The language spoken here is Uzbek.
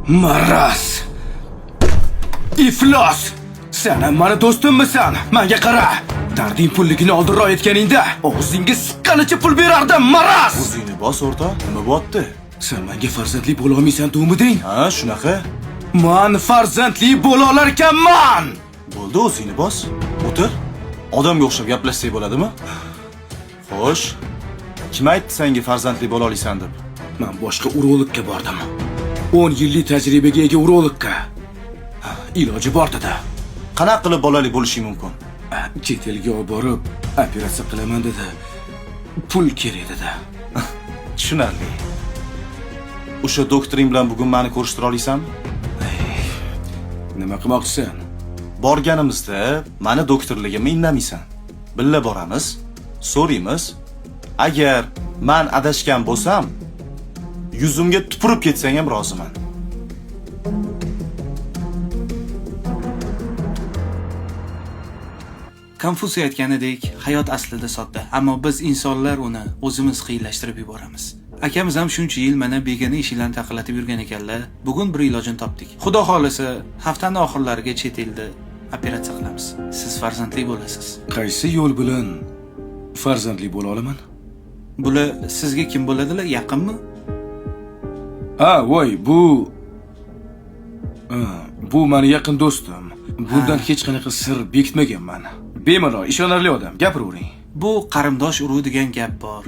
Maraz. Iflos. Sen ham meni do'stimmisan? Menga qara. Darding pulligini oldinroq aytganingda, og'zingga siqqanicha pul berardim, maraz. O'zingni bos o'rta, nima bo'pti? Sen menga farzandli bo'la olmaysan degmiding? Ha, shunaqa. Men farzandli bo'la olar ekanman. Bo'ldi, o'zingni bos. O'tir. Odamga o'xshab gaplashsak bo'ladimi? Xo'sh. Kim aytdi senga farzandli bo'la olasan deb? Men boshqa urologga bordim. 10 yillik tajribaga ega urologga. Iloji bor dedi. Qanaqa qilib bolali bo'lishi mumkin? Chet elga olib borib, operatsiya qilaman dedi. Pul kerak dedi. Tushunarli. O'sha doktoring bilan bugun meni ko'rishtira olasanmi? Nima qilmoqchisan? Borganimizda meni doktorligimni indamaysan. Billa boramiz, so'raymiz. Agar men adashgan bo'lsam, yuzimga tupurib ketsang ham roziman. Konfutsiy aytganidek, hayot aslida sodda, ammo biz insonlar uni o'zimiz qiyinlashtirib yuboramiz. Akamiz ham shuncha yil mana begona eshiklarni taqillatib yurgan ekanlar. Bugun bir ilojini topdik. Xudo xolisa, haftaning oxirlariga chet elda operatsiya qilamiz. Siz farzandli bo'lasiz. Qaysi yo'l bilan farzandli bo'la olaman? Bular sizga kim bo'ladilar? Yaqinmi? Voy, bu meni yaqin do'stim. Bundan hech qanaqa sir bekitmaganman. Bemalol ishonarli odam, gapiravering. Bu qarindosh urug' degan gap bor.